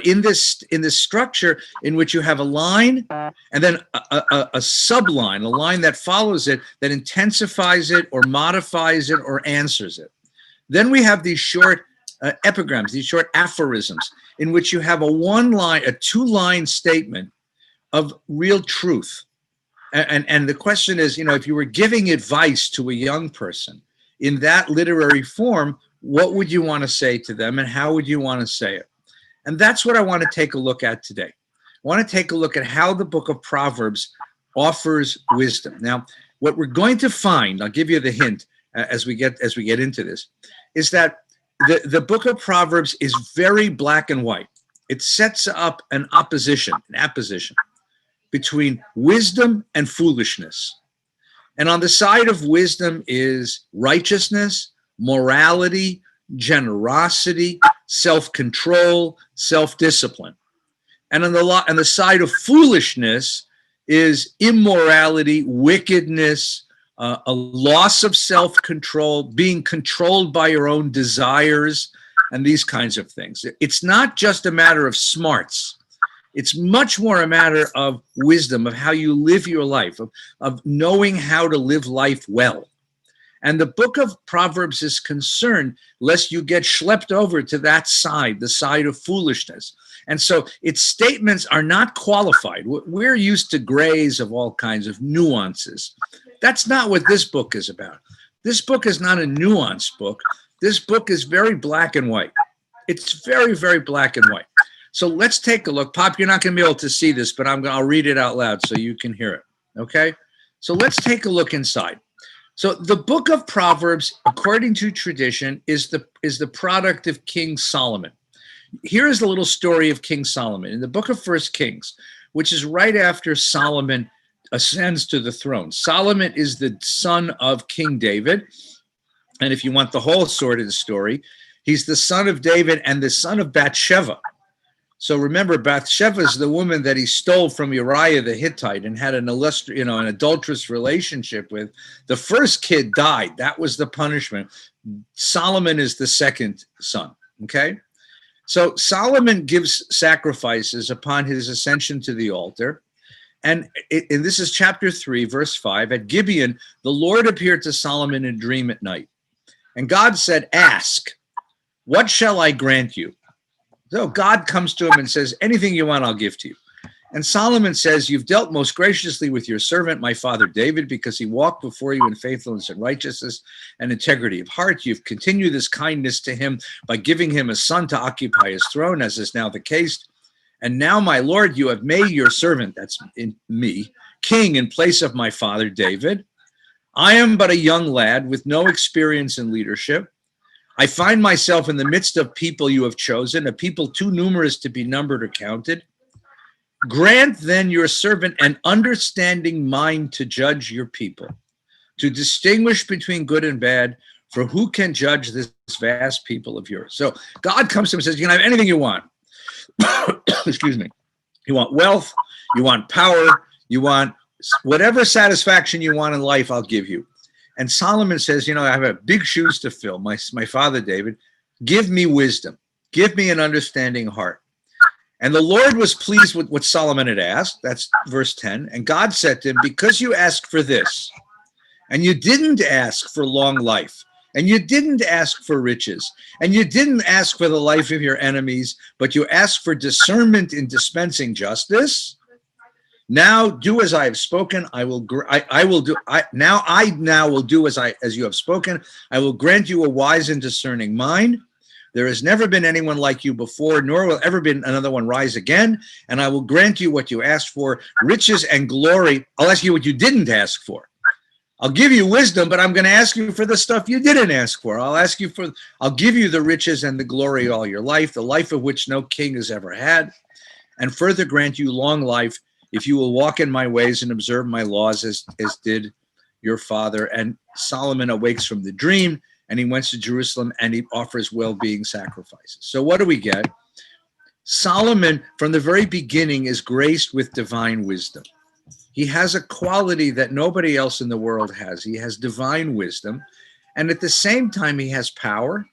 in this structure in which you have a line and then a subline, a line that follows it, that intensifies it or modifies it or answers it. Then we have these short epigrams, these short aphorisms, in which you have a two-line statement of real truth. And the question is, if you were giving advice to a young person in that literary form, what would you want to say to them and how would you want to say it? And that's what I want to take a look at today. I want to take a look at how the book of Proverbs offers wisdom. Now, what we're going to find, I'll give you the hint as we get into this, is that the book of Proverbs is very black and white. It sets up an apposition between wisdom and foolishness. And on the side of wisdom is righteousness, morality, generosity, self-control, self-discipline. And on the side of foolishness is immorality, wickedness, a loss of self-control, being controlled by your own desires, and these kinds of things. It's not just a matter of smarts. It's much more a matter of wisdom, of how you live your life, of knowing how to live life well. And the book of Proverbs is concerned lest you get schlepped over to that side, the side of foolishness. And so its statements are not qualified. We're used to grays of all kinds of nuances. That's not what this book is about. This book is not a nuanced book. This book is very black and white. It's very, very black and white. So let's take a look. Pop, you're not going to be able to see this, but I'll read it out loud so you can hear it. Okay? So let's take a look inside. So the book of Proverbs, according to tradition, is the product of King Solomon. Here is the little story of King Solomon in the book of 1 Kings, which is right after Solomon ascends to the throne. Solomon is the son of King David. And if you want the whole sort of the story, he's the son of David and the son of Bathsheba. So remember, Bathsheba is the woman that he stole from Uriah the Hittite and had an adulterous relationship with. The first kid died. That was the punishment. Solomon is the second son, okay? So Solomon gives sacrifices upon his ascension to the altar. And this is chapter 3, verse 5. At Gibeon, the Lord appeared to Solomon in a dream at night. And God said, "Ask, what shall I grant you?" So God comes to him and says, "Anything you want, I'll give to you." And Solomon says, "You've dealt most graciously with your servant, my father David, because he walked before you in faithfulness and righteousness and integrity of heart. You've continued this kindness to him by giving him a son to occupy his throne, as is now the case. And now, my Lord, you have made your servant," that's in me, "king in place of my father David. I am but a young lad with no experience in leadership. I find myself in the midst of people you have chosen, a people too numerous to be numbered or counted. Grant then your servant an understanding mind to judge your people, to distinguish between good and bad, for who can judge this vast people of yours?" So God comes to him and says, "You can have anything you want." Excuse me. You want wealth, you want power, you want whatever satisfaction you want in life, I'll give you. And Solomon says, I have big shoes to fill. My father David, give me wisdom. Give me an understanding heart. And the Lord was pleased with what Solomon had asked. That's verse 10. And God said to him, "Because you asked for this, and you didn't ask for long life, and you didn't ask for riches, and you didn't ask for the life of your enemies, but you asked for discernment in dispensing justice. Now do as I have spoken. I will do as you have spoken. I will grant you a wise and discerning mind. There has never been anyone like you before, nor will ever be another one rise again. And I will grant you what you asked for, riches and glory." I'll ask you what you didn't ask for. I'll give you wisdom, but I'm going to ask you for the stuff you didn't ask for. I'll give you the riches and the glory all your life, the life of which no king has ever had, and further grant you long life if you will walk in my ways and observe my laws as did your father. And Solomon awakes from the dream, and he went to Jerusalem, and he offers well-being sacrifices. So what do we get? Solomon, from the very beginning, is graced with divine wisdom. He has a quality that nobody else in the world has. He has divine wisdom, and at the same time, he has power,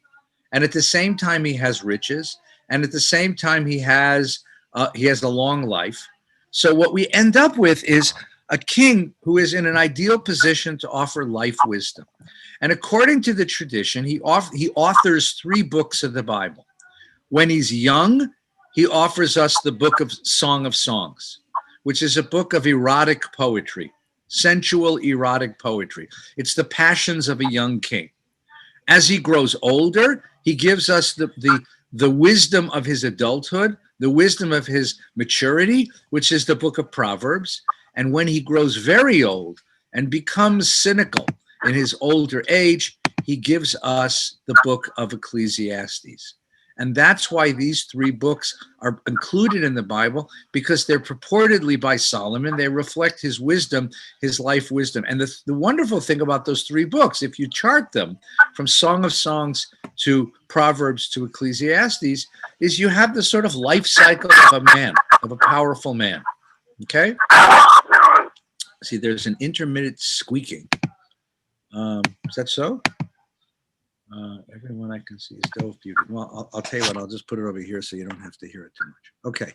and at the same time, he has riches, and at the same time he has a long life. So what we end up with is a king who is in an ideal position to offer life wisdom. And according to the tradition, he authors 3 books of the Bible. When he's young, he offers us the book of Song of Songs, which is a book of erotic poetry, sensual erotic poetry. It's the passions of a young king. As he grows older, he gives us the wisdom of his adulthood, the wisdom of his maturity, which is the book of Proverbs. And when he grows very old and becomes cynical in his older age, he gives us the book of Ecclesiastes. And that's why these 3 books are included in the Bible, because they're purportedly by Solomon. They reflect his wisdom, his life wisdom. And the wonderful thing about those 3 books, if you chart them from Song of Songs to Proverbs to Ecclesiastes, is you have the sort of life cycle of a man, of a powerful man. Okay? See, there's an intermittent squeaking. Is that so? Everyone I can see is still muted. Well, I'll tell you what, I'll just put it over here so you don't have to hear it too much. Okay.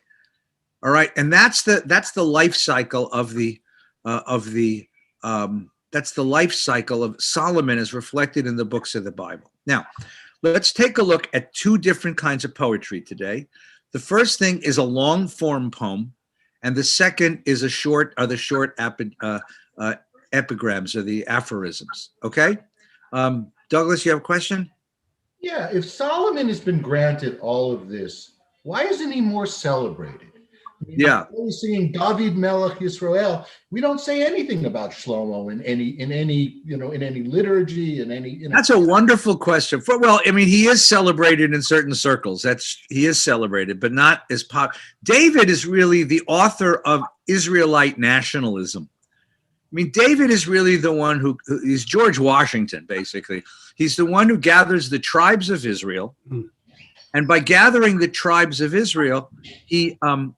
All right. And that's the life cycle of that's the life cycle of Solomon as reflected in the books of the Bible. Now, let's take a look at 2 different kinds of poetry today. The first thing is a long form poem, and the second is the short epigrams or the aphorisms. Okay. Douglas, you have a question? Yeah, if Solomon has been granted all of this, why isn't he more celebrated? I mean, yeah, we're singing David Melech Yisrael. We don't say anything about Shlomo in any liturgy, in any. That's a wonderful question. Well, I mean, he is celebrated in certain circles. He is celebrated, but not as pop. David is really the author of Israelite nationalism. I mean, David is really the one he's George Washington, basically. He's the one who gathers the tribes of Israel. And by gathering the tribes of Israel,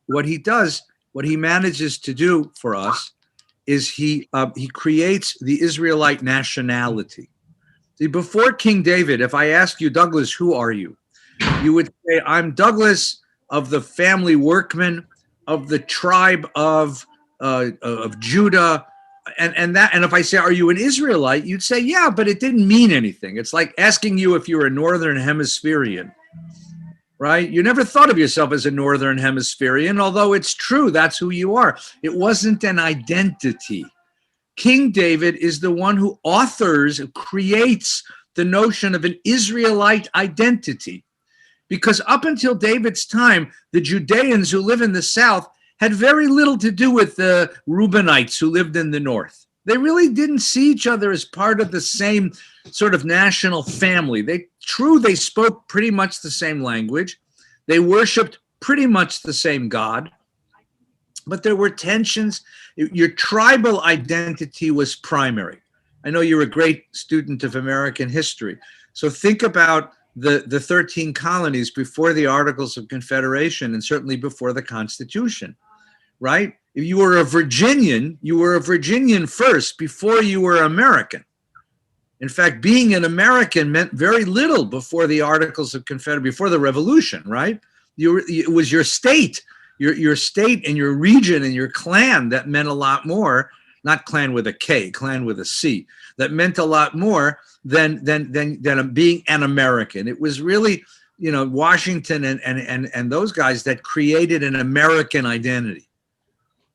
what he manages to do for us is he creates the Israelite nationality. See, before King David, if I ask you, Douglas, who are you? You would say, I'm Douglas of the family workman of the tribe of Judah. And if I say, are you an Israelite? You'd say, yeah, but it didn't mean anything. It's like asking you if you were a Northern Hemispherian, right? You never thought of yourself as a Northern Hemispherian, although it's true, that's who you are. It wasn't an identity. King David is the one who creates the notion of an Israelite identity. Because up until David's time, the Judeans who live in the south had very little to do with the Reubenites who lived in the north. They really didn't see each other as part of the same sort of national family. They spoke pretty much the same language. They worshiped pretty much the same God. But there were tensions. Your tribal identity was primary. I know you're a great student of American history. So think about the 13 colonies before the Articles of Confederation and certainly before the Constitution. Right? If you were a Virginian, you were a Virginian first before you were American. In fact, being an American meant very little before the Articles of Confederation, before the Revolution, right? It was your state, your state and your region and your clan that meant a lot more, not clan with a K, clan with a C, that meant a lot more than being an American. It was really, Washington and those guys that created an American identity,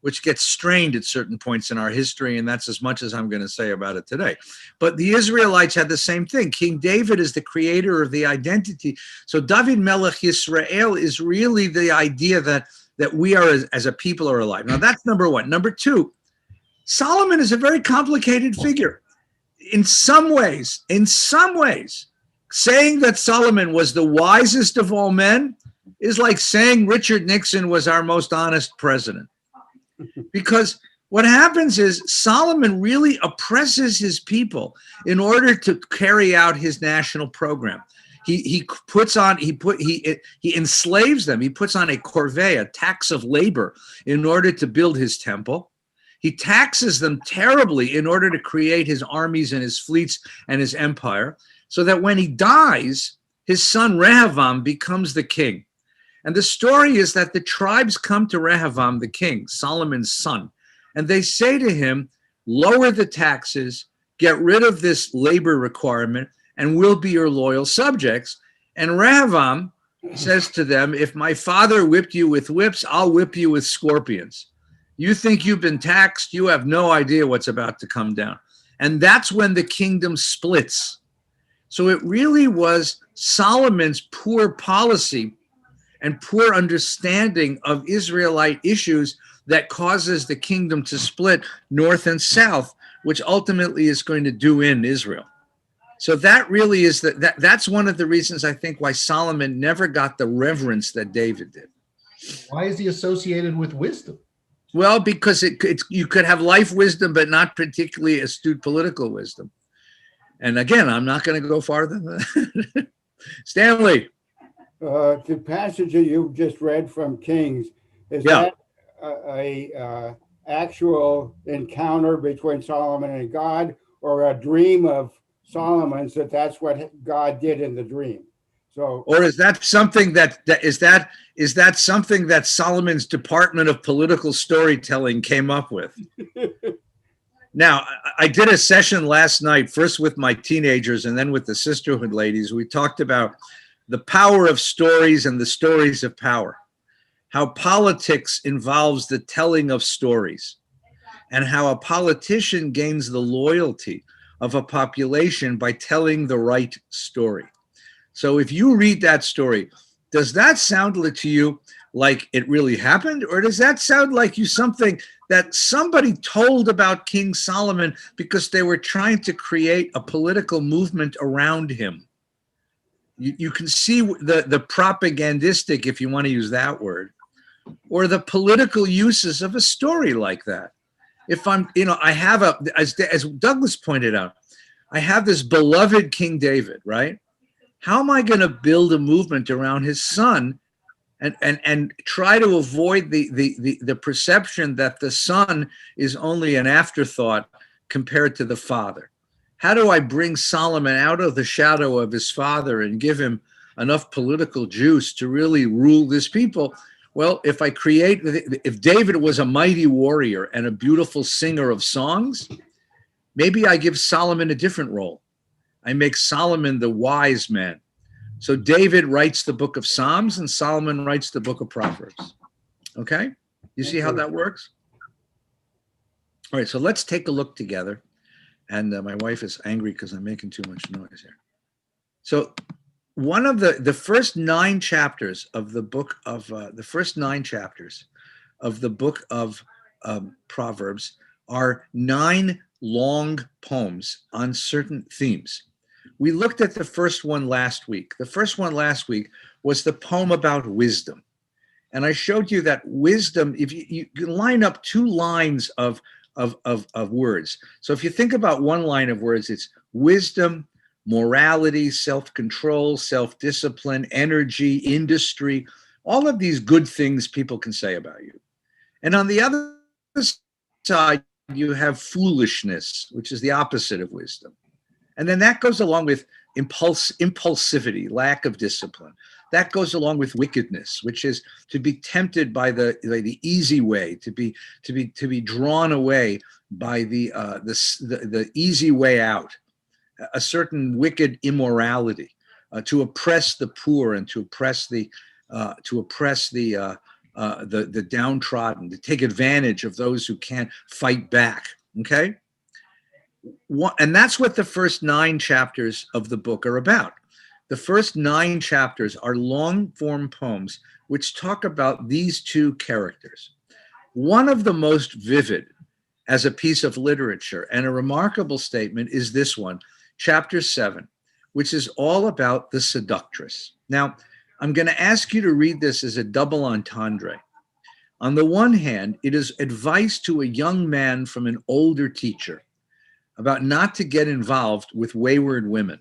which gets strained at certain points in our history, and that's as much as I'm going to say about it today. But the Israelites had the same thing. King David is the creator of the identity. So David Melech Yisrael is really the idea that we are, as a people, are alive. Now, that's number one. Number two, Solomon is a very complicated figure. In some ways, saying that Solomon was the wisest of all men is like saying Richard Nixon was our most honest president. Because what happens is Solomon really oppresses his people in order to carry out his national program. He enslaves them. He puts on a corvée, a tax of labor, in order to build his temple. He taxes them terribly in order to create his armies and his fleets and his empire, so that when he dies, his son Rehoboam becomes the king. And the story is that the tribes come to Rehoboam, the king, Solomon's son, and they say to him, lower the taxes, get rid of this labor requirement, and we'll be your loyal subjects. And Rehoboam says to them, if my father whipped you with whips, I'll whip you with scorpions. You think you've been taxed, you have no idea what's about to come down. And that's when the kingdom splits. So it really was Solomon's poor policy and poor understanding of Israelite issues that causes the kingdom to split north and south, which ultimately is going to do in Israel. So that really is that's one of the reasons I think why Solomon never got the reverence that David did. Why is he associated with wisdom? Well, because you could have life wisdom, but not particularly astute political wisdom. And again, I'm not going to go farther than that. Stanley. The passage that you just read from Kings, is that a actual encounter between Solomon and God, or a dream of Solomon's that's what God did in the dream? So, or is that something is that something that Solomon's Department of Political Storytelling came up with? Now, I did a session last night, first with my teenagers and then with the sisterhood ladies. We talked about the power of stories and the stories of power, how politics involves the telling of stories, and how a politician gains the loyalty of a population by telling the right story. So if you read that story, does that sound to you like it really happened? Or does that sound like something that somebody told about King Solomon because they were trying to create a political movement around him? You can see the propagandistic, if you want to use that word, or the political uses of a story like that. If I have as Douglas pointed out, I have this beloved King David, right? How am I going to build a movement around his son and try to avoid the perception that the son is only an afterthought compared to the father? How do I bring Solomon out of the shadow of his father and give him enough political juice to really rule this people? Well, if David was a mighty warrior and a beautiful singer of songs, maybe I give Solomon a different role. I make Solomon the wise man. So David writes the book of Psalms and Solomon writes the book of Proverbs. Okay? You see how that works? All right, so let's take a look together. And my wife is angry because I'm making too much noise here. So one of the first 9 chapters of the book of Proverbs are 9 long poems on certain themes. We looked at the first one last week. The first one last week was the poem about wisdom. And I showed you that wisdom, if you line up 2 lines of words. So if you think about one line of words, it's wisdom, morality, self-control, self-discipline, energy, industry, all of these good things people can say about you. And on the other side, you have foolishness, which is the opposite of wisdom. And then that goes along with impulsivity, lack of discipline. That goes along with wickedness, which is to be tempted by the easy way, to be drawn away by the easy way out, a certain wicked immorality, to oppress the poor and to oppress the downtrodden, to take advantage of those who can't fight back. Okay. And that's what the first 9 chapters of the book are about. The first 9 chapters are long form poems which talk about these 2 characters. One of the most vivid as a piece of literature and a remarkable statement is this one, chapter 7, which is all about the seductress. Now, I'm going to ask you to read this as a double entendre. On the one hand, it is advice to a young man from an older teacher about not to get involved with wayward women.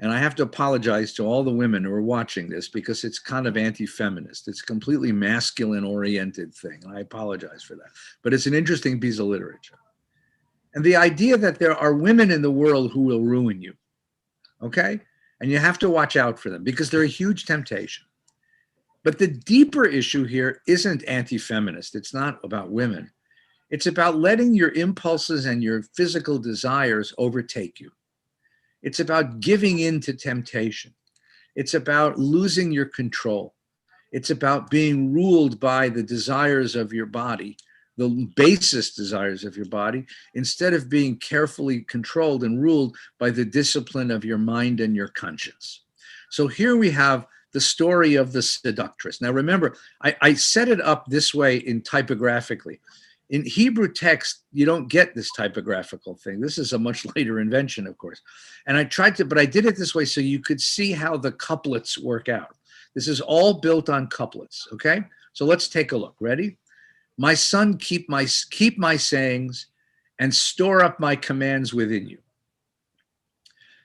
And I have to apologize to all the women who are watching this because it's kind of anti-feminist. It's a completely masculine-oriented thing. And I apologize for that. But it's an interesting piece of literature. And the idea that there are women in the world who will ruin you, okay? And you have to watch out for them because they're a huge temptation. But the deeper issue here isn't anti-feminist. It's not about women. It's about letting your impulses and your physical desires overtake you. It's about giving in to temptation. It's about losing your control. It's about being ruled by the desires of your body, the basest desires of your body, instead of being carefully controlled and ruled by the discipline of your mind and your conscience. So here we have the story of the seductress. Now remember, I set it up this way in typographically. In Hebrew text, you don't get this typographical thing. This is a much later invention, of course. And I tried to, but I did it this way so you could see how the couplets work out. This is all built on couplets, okay? So let's take a look. Ready? My son, keep my sayings and store up my commands within you.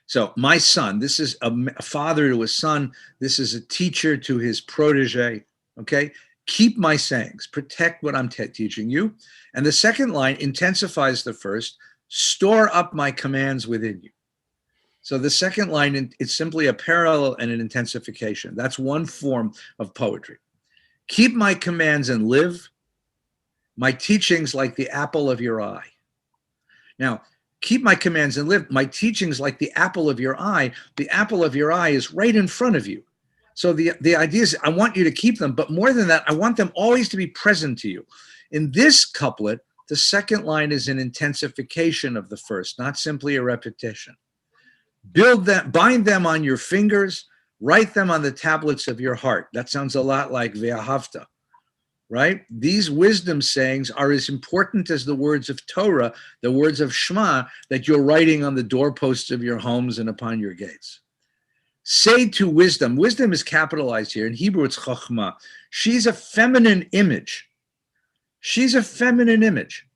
So my son, this is a father to a son. This is a teacher to his protege, okay? Keep my sayings, protect what I'm teaching you. And the second line intensifies the first, store up my commands within you. So the second line is simply a parallel and an intensification. That's one form of poetry. Keep my commands and live, my teachings like the apple of your eye. Now, keep my commands and live, my teachings like the apple of your eye. The apple of your eye is right in front of you. So the idea is I want you to keep them, but more than that, I want them always to be present to you. In this couplet, the second line is an intensification of the first, not simply a repetition. Build them, bind them on your fingers, write them on the tablets of your heart. That sounds a lot like ve'ahavta, right? These wisdom sayings are as important as the words of Torah, the words of Shema that you're writing on the doorposts of your homes and upon your gates. Say to wisdom, wisdom is capitalized here. In Hebrew, it's chokhmah. She's a feminine image. She's a feminine image.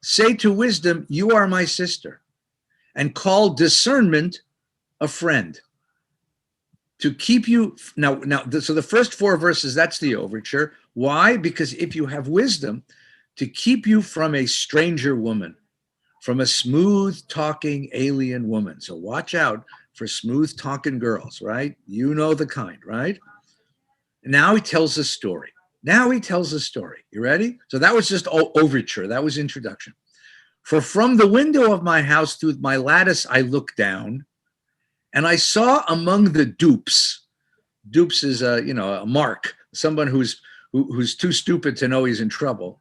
Say to wisdom, you are my sister. And call discernment a friend. To keep you, so the first four verses, that's the overture. Why? Because if you have wisdom, to keep you from a stranger woman, from a smooth talking alien woman. So watch out for smooth talking girls, right? You know the kind, right? Now he tells a story. You ready? So that was just overture. That was introduction. For from the window of my house through my lattice, I looked down and I saw among the dupes. Dupes is a mark, someone who's too stupid to know he's in trouble.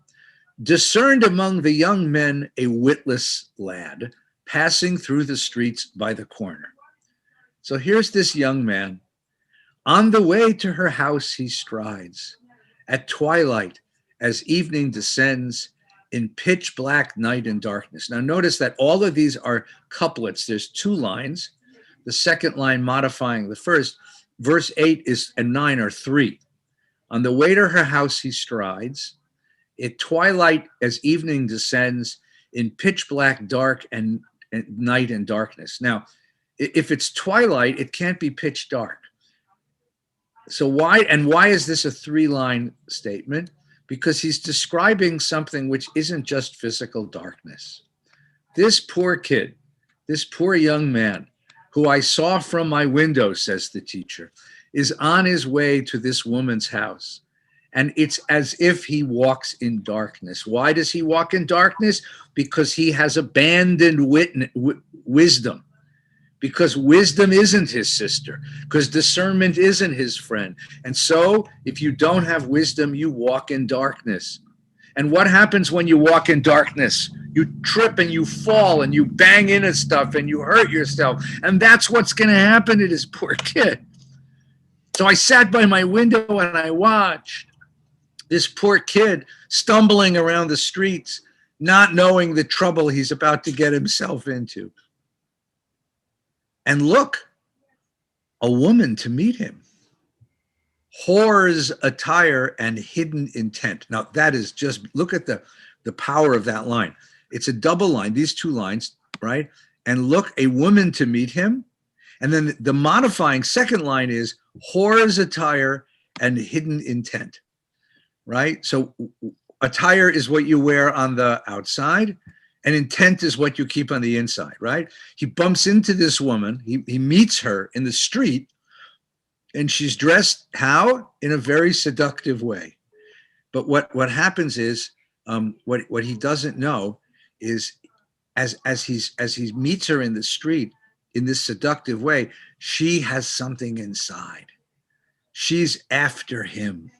Discerned among the young men a witless lad passing through the streets by the corner. So here's this young man. On the way to her house he strides. At twilight, as evening descends, in pitch black night and darkness. Now notice that all of these are couplets. There's two lines. The second line modifying the first. Verse 8 and 9 are three. On the way to her house he strides. At twilight, as evening descends, in pitch black dark and night and darkness. Now, if it's twilight, it can't be pitch dark. So why is this a three-line statement? Because he's describing something which isn't just physical darkness. This poor kid, this poor young man, who I saw from my window, says the teacher, is on his way to this woman's house. And it's as if he walks in darkness. Why does he walk in darkness? Because he has abandoned wisdom. Because wisdom isn't his sister. Because discernment isn't his friend. And so if you don't have wisdom, you walk in darkness. And what happens when you walk in darkness? You trip and you fall and you bang into stuff and you hurt yourself. And that's what's going to happen to this poor kid. So I sat by my window and I watched this poor kid stumbling around the streets, not knowing the trouble he's about to get himself into. And look, a woman to meet him. Whore's attire and hidden intent. Now that is just, look at the power of that line. It's a double line, these two lines, right? And look, a woman to meet him. And then the modifying second line is whore's attire and hidden intent, right? So attire is what you wear on the outside and intent is what you keep on the inside, right? He bumps into this woman. He meets her in the street And she's dressed how? In a very seductive way. But what happens is, what he doesn't know is, as he meets her in the street in this seductive way, she has something inside. She's after him.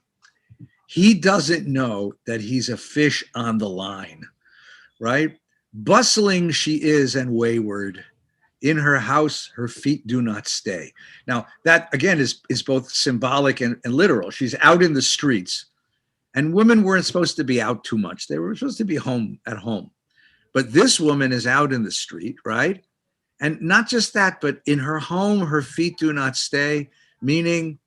He doesn't know that he's a fish on the line, right? Bustling she is and wayward. In her house, her feet do not stay. Now, that again is both symbolic and literal. She's out in the streets, and women weren't supposed to be out too much. They were supposed to be at home. But this woman is out in the street, right? And not just that, but in her home, her feet do not stay, meaning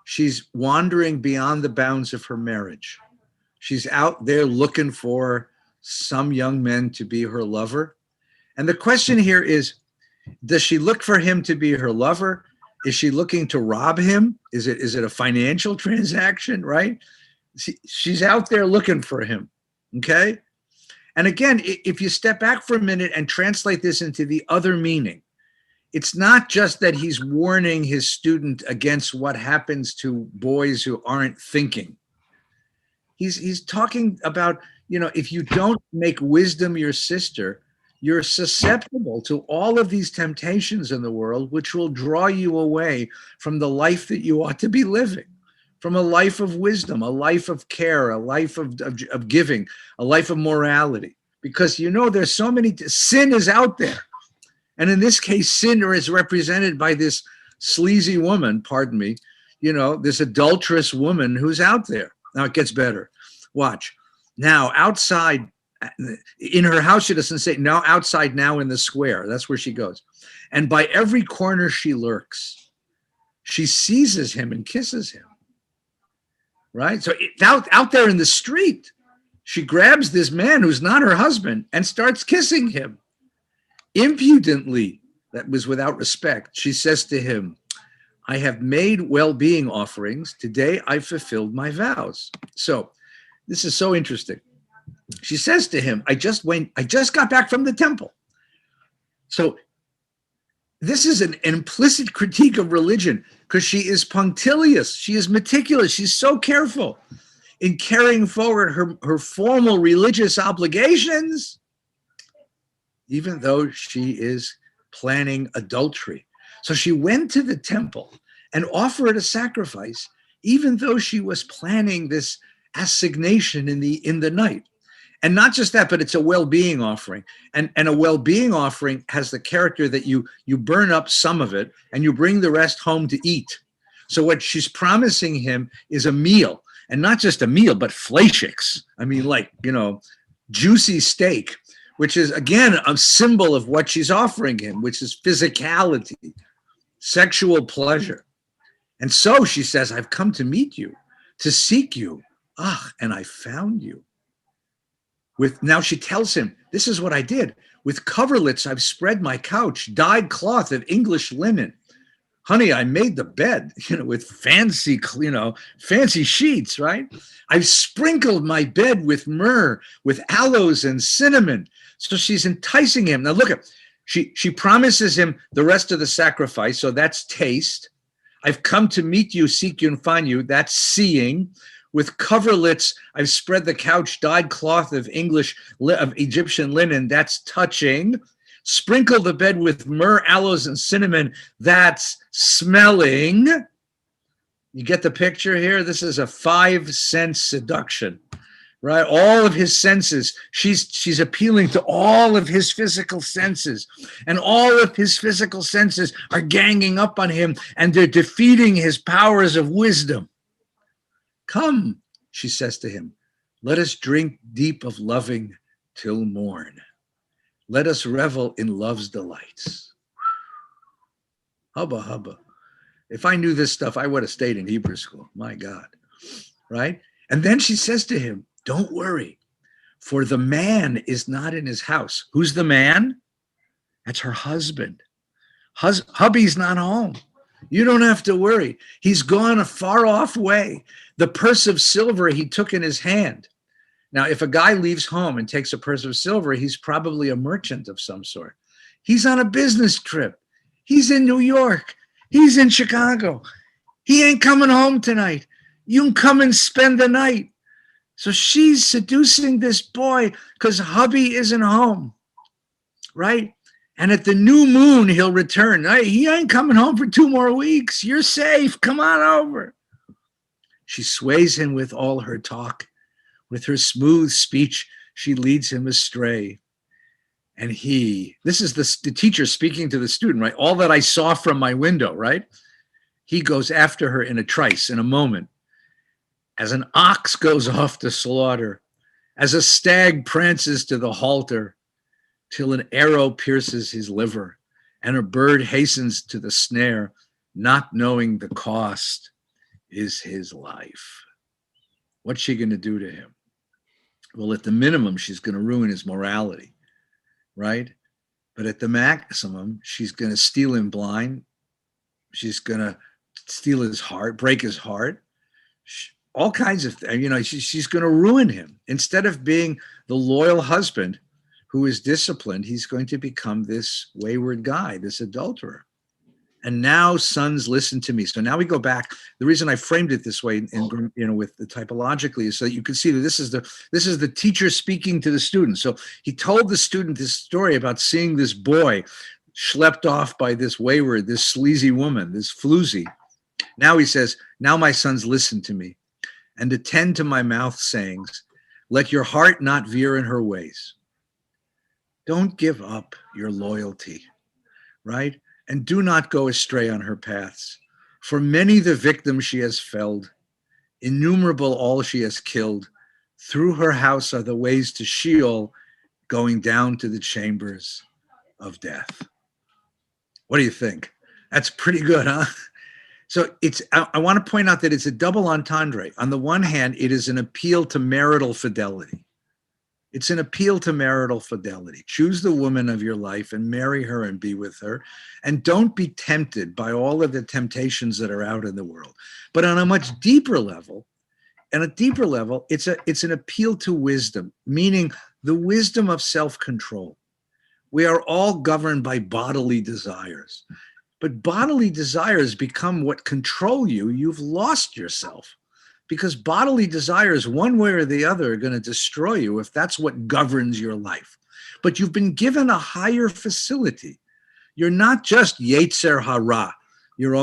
she's wandering beyond the bounds of her marriage. She's out there looking for some young men to be her lover. And the question here is, does she look for him to be her lover? Is she looking to rob him? Is it a financial transaction, right? She's out there looking for him, okay? And again, if you step back for a minute and translate this into the other meaning, it's not just that he's warning his student against what happens to boys who aren't thinking. He's talking about, if you don't make wisdom your sister, you're susceptible to all of these temptations in the world, which will draw you away from the life that you ought to be living, from a life of wisdom, a life of care, a life of giving, a life of morality. Because there's so many, sin is out there. And in this case, sin is represented by this sleazy woman, pardon me, this adulterous woman who's out there. Now it gets better. Watch. Now outside, in her house, she doesn't say, now outside, now in the square. That's where she goes. And by every corner she lurks. She seizes him and kisses him. Right? So out there in the street, she grabs this man who's not her husband and starts kissing him. Impudently, that was without respect, she says to him, I have made well-being offerings. Today I fulfilled my vows. So this is so interesting. She says to him, I just got back from the temple. So this is an implicit critique of religion because she is punctilious. She is meticulous. She's so careful in carrying forward her formal religious obligations, even though she is planning adultery. So she went to the temple and offered a sacrifice, even though she was planning this assignation in the night. And not just that, but it's a well-being offering. And a well-being offering has the character that you burn up some of it and you bring the rest home to eat. So what she's promising him is a meal, and not just a meal, but fleischiks. I mean, juicy steak, which is, again, a symbol of what she's offering him, which is physicality, sexual pleasure. And so she says, I've come to meet you, to seek you. And I found you. Now she tells him, this is what I did. With coverlets, I've spread my couch, dyed cloth of English linen. Honey, I made the bed, with fancy sheets, right? I've sprinkled my bed with myrrh, with aloes and cinnamon. So she's enticing him. Now look at, she promises him the rest of the sacrifice. So that's taste. I've come to meet you, seek you and find you. That's seeing. With coverlets, I've spread the couch, dyed cloth of Egyptian linen. That's touching. Sprinkle the bed with myrrh, aloes, and cinnamon. That's smelling. You get the picture here? This is a 5-sense seduction, right? All of his senses. She's appealing to all of his physical senses. And all of his physical senses are ganging up on him, and they're defeating his powers of wisdom. Come, she says to him, let us drink deep of loving till morn. Let us revel in love's delights. Hubba, hubba. If I knew this stuff, I would have stayed in Hebrew school. My God, right? And then she says to him, don't worry, for the man is not in his house. Who's the man? That's her husband. Hubby's not home. You don't have to worry. He's gone a far off way. The purse of silver he took in his hand. Now, if a guy leaves home and takes a purse of silver, he's probably a merchant of some sort. He's on a business trip. He's in New York. He's in Chicago. He ain't coming home tonight. You can come and spend the night. So she's seducing this boy because hubby isn't home, right? And at the new moon, he'll return. Hey, he ain't coming home for 2 more weeks. You're safe. Come on over. She sways him with all her talk. With her smooth speech, she leads him astray. And this is the teacher speaking to the student, right? All that I saw from my window, right? He goes after her in a trice, in a moment. As an ox goes off to slaughter, as a stag prances to the halter, till an arrow pierces his liver, and a bird hastens to the snare, not knowing the cost is his life. What's she going to do to him? Well, at the minimum, she's going to ruin his morality, right? But at the maximum, she's going to steal him blind. She's going to steal his heart, break his heart. All kinds of things, she's going to ruin him. Instead of being the loyal husband who is disciplined, he's going to become this wayward guy, this adulterer. And now, sons, listen to me. So now we go back. The reason I framed it this way, with the typologically, is so that you can see that this is the teacher speaking to the student. So he told the student this story about seeing this boy schlepped off by this wayward, this sleazy woman, this floozy. Now he says, now my sons, listen to me and attend to my mouth sayings. Let your heart not veer in her ways. Don't give up your loyalty, right? And do not go astray on her paths. For many the victims she has felled, innumerable all she has killed. Through her house are the ways to Sheol, going down to the chambers of death. What do you think? That's pretty good, huh? So I want to point out that it's a double entendre. On the one hand, it is an appeal to marital fidelity. It's an appeal to marital fidelity. Choose the woman of your life and marry her and be with her. And don't be tempted by all of the temptations that are out in the world. But on a much deeper level, it's an appeal to wisdom, meaning the wisdom of self-control. We are all governed by bodily desires. But bodily desires become what control you. You've lost yourself. Because bodily desires, one way or the other, are going to destroy you if that's what governs your life. But you've been given a higher facility. You're not just Yetzer Hara, your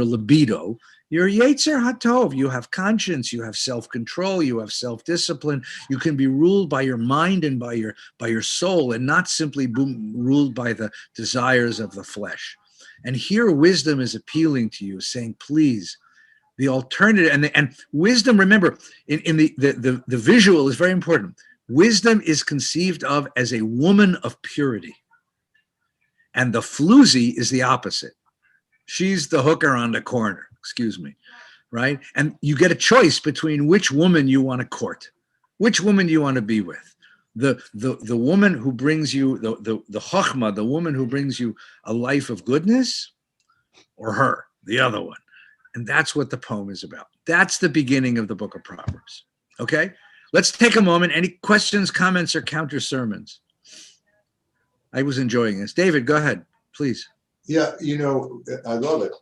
libido. You're Yetzer Hatov. You have conscience. You have self-control. You have self-discipline. You can be ruled by your mind and by your soul, and not simply ruled by the desires of the flesh. And here, wisdom is appealing to you, saying, please. The alternative, and wisdom, remember, in the visual is very important. Wisdom is conceived of as a woman of purity. And the floozy is the opposite. She's the hooker on the corner, right? And you get a choice between which woman you want to court, which woman you want to be with. The woman who brings you, the chokhmah, the woman who brings you a life of goodness, or her, the other one. And that's what the poem is about. That's the beginning of the book of Proverbs. Okay? Let's take a moment. Any questions, comments, or counter sermons? I was enjoying this. David, go ahead, please. Yeah, I love it.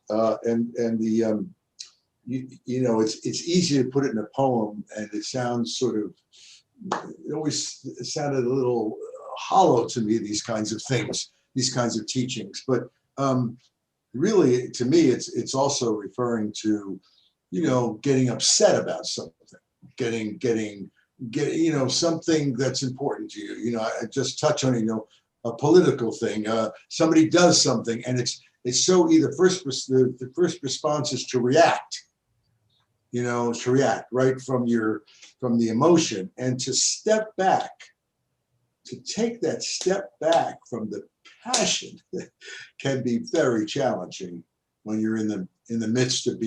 It's easy to put it in a poem, and it sounds it always sounded a little hollow to me, these kinds of things, these kinds of teachings. But really, to me, it's also referring to, getting upset about something, getting something that's important to you. I just touch on, a political thing. Somebody does something, and it's so the first response is to react. To react right from the emotion, and to step back, to take that step back from the passion can be very challenging when you're in the midst of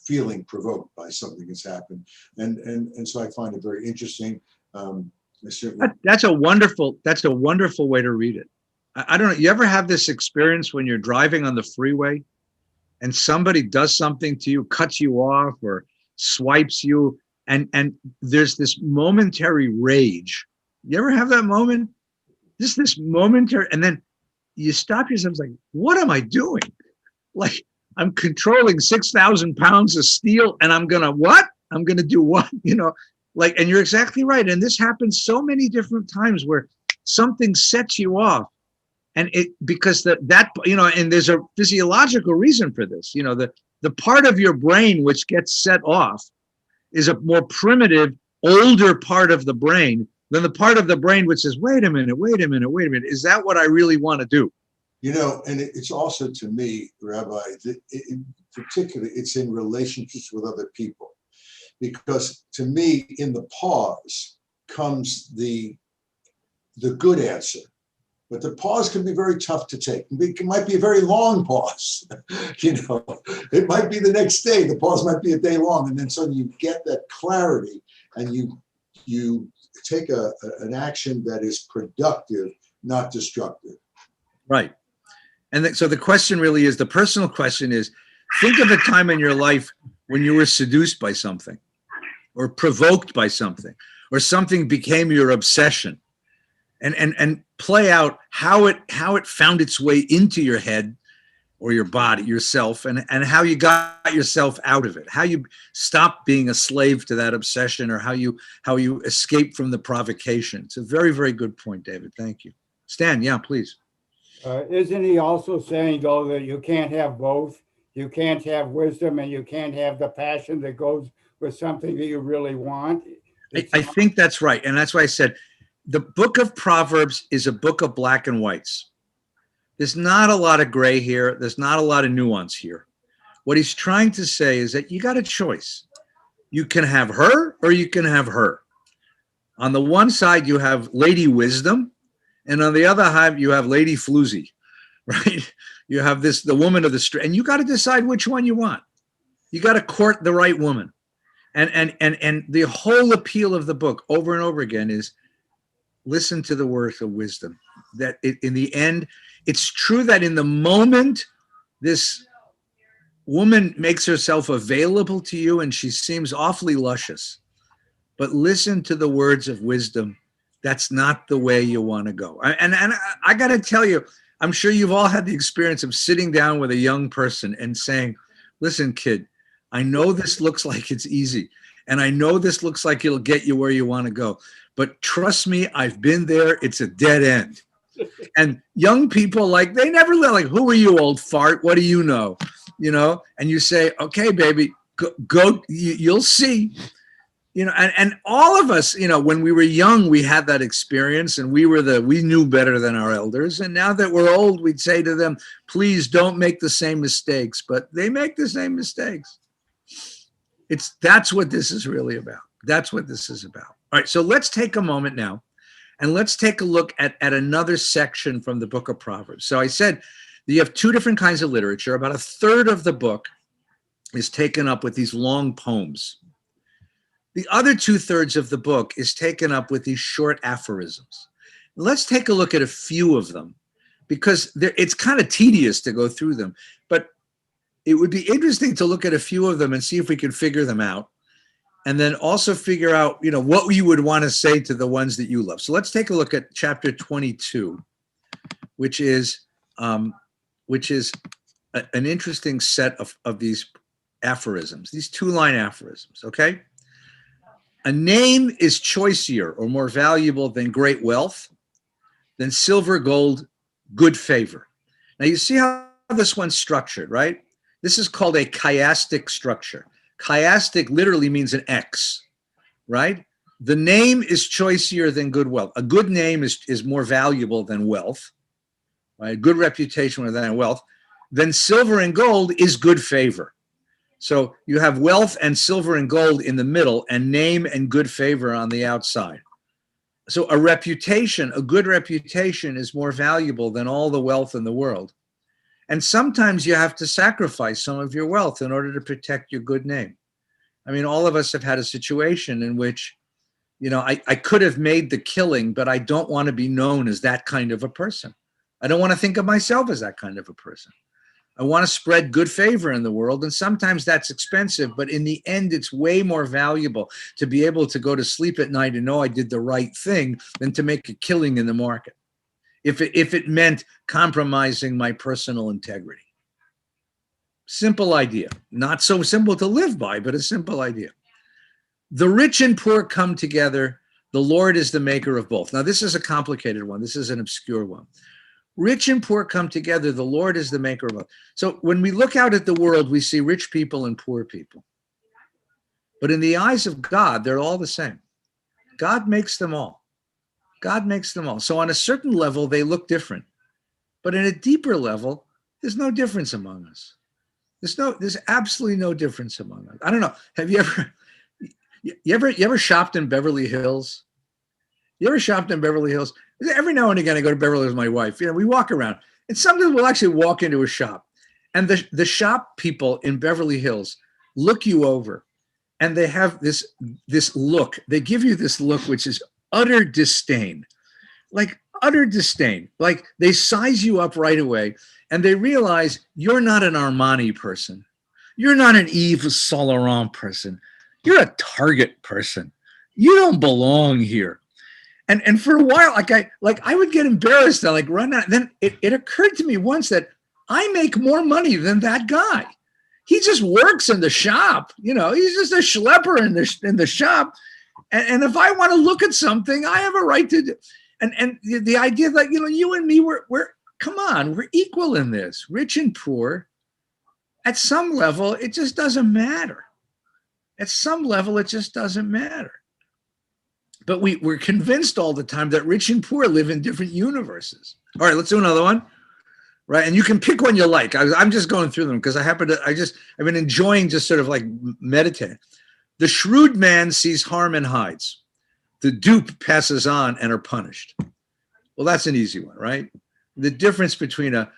feeling provoked by something that's happened. And so I find it very interesting. That's a wonderful way to read it. I don't know. You ever have this experience when you're driving on the freeway and somebody does something to you, cuts you off or swipes you, and there's this momentary rage. You ever have that moment? Just this momentary, and then you stop yourself like, what am I doing? Like, I'm controlling 6,000 pounds of steel and I'm going to what? I'm going to do what? Like, and you're exactly right. And this happens so many different times where something sets you off. And because and there's a physiological reason for this, the part of your brain which gets set off is a more primitive, older part of the brain than the part of the brain which says, wait a minute, is that what I really want to do? And it's also, to me, Rabbi, particularly it's in relationships with other people. Because to me, in the pause comes the good answer. But the pause can be very tough to take. It might be a very long pause. It might be the next day. The pause might be a day long. And then suddenly you get that clarity and you take an action that is productive, not destructive. Right. And so the question really is, the personal question is, think of a time in your life when you were seduced by something or provoked by something or something became your obsession. And play out how it found its way into your head or your body, yourself, and how you got yourself out of it, how you stopped being a slave to that obsession, or how you escaped from the provocation. It's a very, very good point, David. Thank you. Stan, yeah, please. Isn't he also saying, though, that you can't have both? You can't have wisdom and you can't have the passion that goes with something that you really want? I think that's right. And that's why I said, the book of Proverbs is a book of black and whites. There's not a lot of gray here. There's not a lot of nuance here. What he's trying to say is that you got a choice. You can have her or you can have her. On the one side, you have Lady Wisdom, and on the other side, you have Lady Floozy, right? You have the woman of the street, and you got to decide which one you want. You got to court the right woman. And the whole appeal of the book over and over again is, listen to the words of wisdom. That in the end, it's true that in the moment, this woman makes herself available to you and she seems awfully luscious. But listen to the words of wisdom. That's not the way you want to go. And I got to tell you, I'm sure you've all had the experience of sitting down with a young person and saying, listen, kid, I know this looks like it's easy. And I know this looks like it'll get you where you want to go. But trust me, I've been there. It's a dead end. And young people, they never like, who are you, old fart? What do you know? And you say, okay, baby, go you'll see. And all of us, when we were young, we had that experience and we knew better than our elders. And now that we're old, we'd say to them, please don't make the same mistakes. But they make the same mistakes. That's what this is really about. That's what this is about. All right, so let's take a moment now and let's take a look at another section from the book of Proverbs. So I said you have two different kinds of literature. About a third of the book is taken up with these long poems. The other 2/3 of the book is taken up with these short aphorisms. Let's take a look at a few of them because it's kind of tedious to go through them, but it would be interesting to look at a few of them and see if we can figure them out. And then also figure out, what you would want to say to the ones that you love. So let's take a look at chapter 22, which is an interesting set of these aphorisms, these 2-line aphorisms, okay? A name is choicier or more valuable than great wealth, than silver, gold, good favor. Now you see how this one's structured, right? This is called a chiastic structure. Chiastic literally means an X, right? The name is choicier than good wealth. A good name is more valuable than wealth, right? A good reputation rather than wealth. Then silver and gold is good favor. So you have wealth and silver and gold in the middle and name and good favor on the outside. So a good reputation is more valuable than all the wealth in the world. And sometimes you have to sacrifice some of your wealth in order to protect your good name. I mean, all of us have had a situation in which, I could have made the killing, but I don't want to be known as that kind of a person. I don't want to think of myself as that kind of a person. I want to spread good favor in the world. And sometimes that's expensive, but in the end, it's way more valuable to be able to go to sleep at night and know I did the right thing than to make a killing in the market. If it meant compromising my personal integrity. Simple idea. Not so simple to live by, but a simple idea. The rich and poor come together. The Lord is the maker of both. Now, this is a complicated one. This is an obscure one. Rich and poor come together. The Lord is the maker of both. So when we look out at the world, we see rich people and poor people. But in the eyes of God, they're all the same. God makes them all. God makes them all. So on a certain level, they look different. But in a deeper level, there's no difference among us. There's absolutely no difference among us. I don't know. Have you ever shopped in Beverly Hills? You ever shopped in Beverly Hills? Every now and again, I go to Beverly Hills with my wife. We walk around, and sometimes we'll actually walk into a shop, and the shop people in Beverly Hills look you over, and they have this look. They give you this look, which is utter disdain, like utter disdain. Like they size you up right away, and they realize you're not an Armani person. You're not an Yves Saint Laurent person. You're a Target person. You don't belong here. And for a while, I would get embarrassed and run out. Then it occurred to me once that I make more money than that guy. He just works in the shop. He's just a schlepper in the shop. And if I want to look at something, I have a right to do. And the idea that, you and me, we're come on, we're equal in this, rich and poor. At some level, it just doesn't matter. At some level, it just doesn't matter. But we're convinced all the time that rich and poor live in different universes. All right, let's do another one. Right, and you can pick one you like. I'm just going through them because I've been enjoying just sort of like meditating. The shrewd man sees harm and hides. The dupe passes on and are punished. Well, that's an easy one, right? The difference between a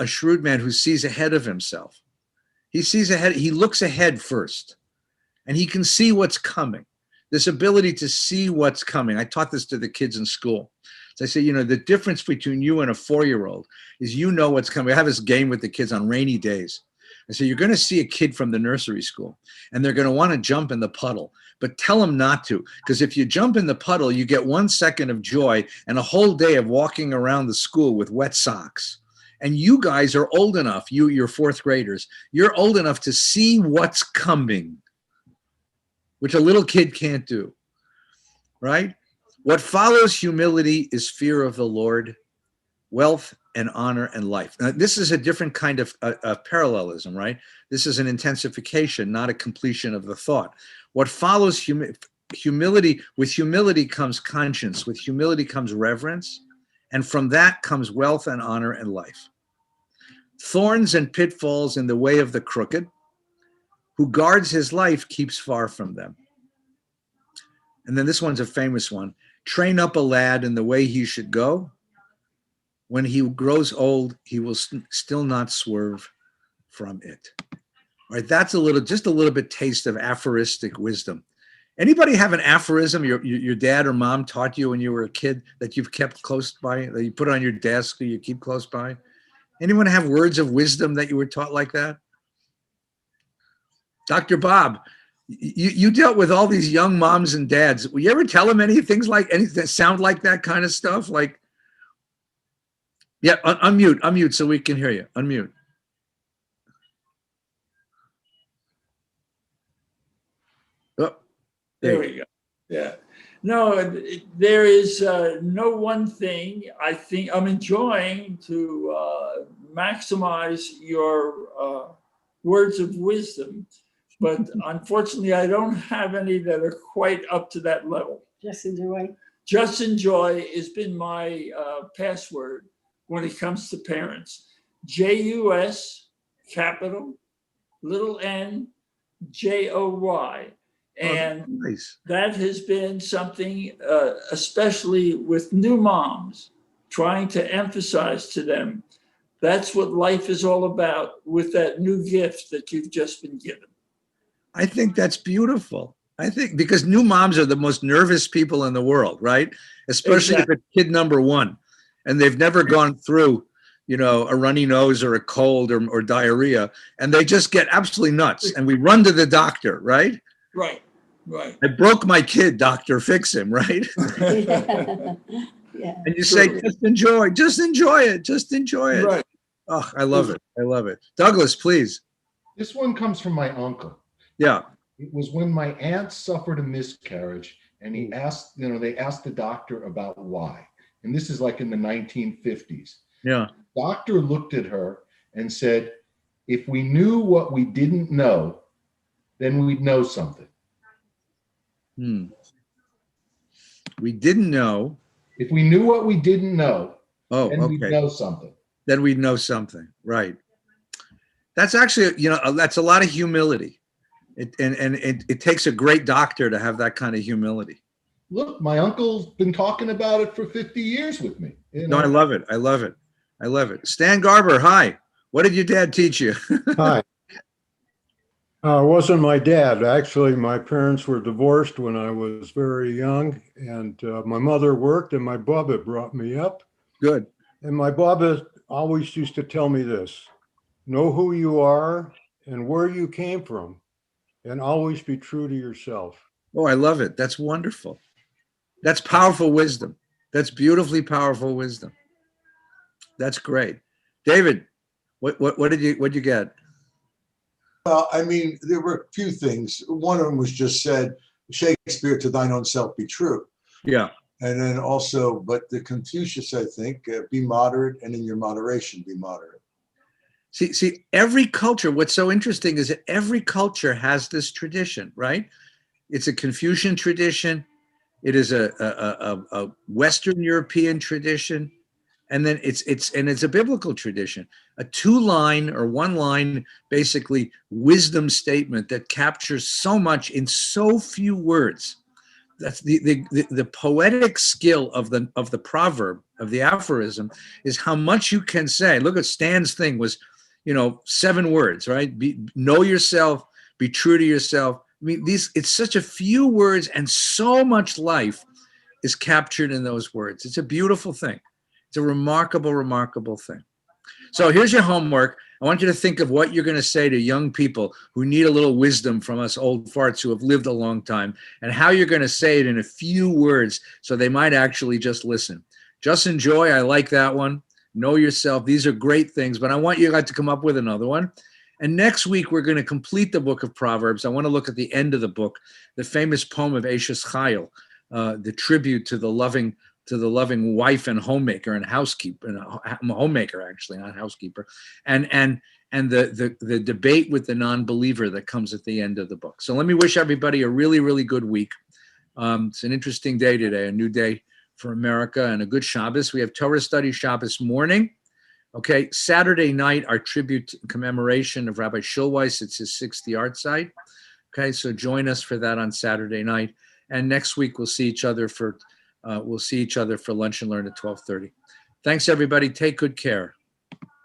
shrewd man who sees ahead of himself. He sees ahead, he looks ahead first, and he can see what's coming. This ability to see what's coming. I taught this to the kids in school. So I say, the difference between you and a 4-year-old is what's coming. I have this game with the kids on rainy days. I say, you're going to see a kid from the nursery school, and they're going to want to jump in the puddle, but tell them not to, because if you jump in the puddle, you get 1 second of joy and a whole day of walking around the school with wet socks. And you guys are old enough, you're 4th graders, you're old enough to see what's coming, which a little kid can't do, right? What follows humility is fear of the Lord, wealth and honor and life. Now, this is a different kind of parallelism, right? This is an intensification, not a completion of the thought. What follows humility, with humility comes conscience, with humility comes reverence, and from that comes wealth and honor and life. Thorns and pitfalls in the way of the crooked, who guards his life keeps far from them. And then this one's a famous one. Train up a lad in the way he should go. When he grows old, he will still not swerve from it. All right, that's just a little bit taste of aphoristic wisdom. Anybody have an aphorism your dad or mom taught you when you were a kid that you've kept close by, that you put on your desk or you keep close by? Anyone have words of wisdom that you were taught like that? Dr. Bob, you dealt with all these young moms and dads. Will you ever tell them anything that sound like that kind of stuff? Like, yeah, unmute so we can hear you. Unmute. Oh, there we go. Yeah. No, there is no one thing. I think I'm enjoying to maximize your words of wisdom, but unfortunately, I don't have any that are quite up to that level. Just enjoy. Just enjoy has been my password when it comes to parents. JUS, capital, little n, JOY. And nice. That has been something, especially with new moms, trying to emphasize to them, that's what life is all about with that new gift that you've just been given. I think that's beautiful. I think because new moms are the most nervous people in the world, right? Especially if it's kid number 1 and they've never gone through, a runny nose or a cold or diarrhea, and they just get absolutely nuts. And we run to the doctor, right? Right. I broke my kid, doctor, fix him, right? Yeah. And you say, just enjoy it. Just enjoy it. Right. Oh, I love it. I love it. Douglas, please. This one comes from my uncle. Yeah. It was when my aunt suffered a miscarriage, and he asked, they asked the doctor about why. And this is like in the 1950s. Yeah. Doctor looked at her and said, if we knew what we didn't know, then we'd know something. We didn't know. If we knew what we didn't know, Oh, then we'd okay. know something. Then we'd know something. Right. That's actually, that's a lot of humility. It takes a great doctor to have that kind of humility. Look, my uncle's been talking about it for 50 years with me. No, I love it. I love it. I love it. Stan Garber, hi. What did your dad teach you? Hi. It wasn't my dad. Actually, my parents were divorced when I was very young, and my mother worked, and my Bubba brought me up. Good. And my Bubba always used to tell me this: know who you are and where you came from, and always be true to yourself. Oh, I love it. That's wonderful. That's powerful wisdom. That's beautifully powerful wisdom. That's great. David, what did you get? Well, I mean, there were a few things. One of them was just said, Shakespeare, to thine own self be true. Yeah. And then also, but the Confucius, I think, be moderate, and in your moderation, be moderate. See, every culture, what's so interesting is that every culture has this tradition, right? It's a Confucian tradition. It is a Western European tradition. And then it's a biblical tradition, a 2-line or 1-line, basically wisdom statement that captures so much in so few words. That's the poetic skill of the proverb, of the aphorism, is how much you can say. Look at Stan's thing was, 7 words, right? Know yourself, be true to yourself. I mean, it's such a few words, and so much life is captured in those words. It's a beautiful thing. It's a remarkable, remarkable thing. So here's your homework. I want you to think of what you're going to say to young people who need a little wisdom from us old farts who have lived a long time, and how you're going to say it in a few words so they might actually just listen. Just enjoy. I like that one. Know yourself. These are great things, but I want you guys to come up with another one. And next week, we're going to complete the book of Proverbs. I want to look at the end of the book, the famous poem of Ashes Chayil, the tribute to the loving wife and homemaker and housekeeper, and homemaker, actually, not housekeeper, and the debate with the non-believer that comes at the end of the book. So let me wish everybody a really, really good week. It's an interesting day today, a new day for America, and a good Shabbos. We have Torah study Shabbos morning. Okay, Saturday night, our tribute commemoration of Rabbi Schulweiss. It's his 60th yahrzeit. Okay, so join us for that on Saturday night. And next week we'll see each other for lunch and learn at 12:30. Thanks, everybody. Take good care.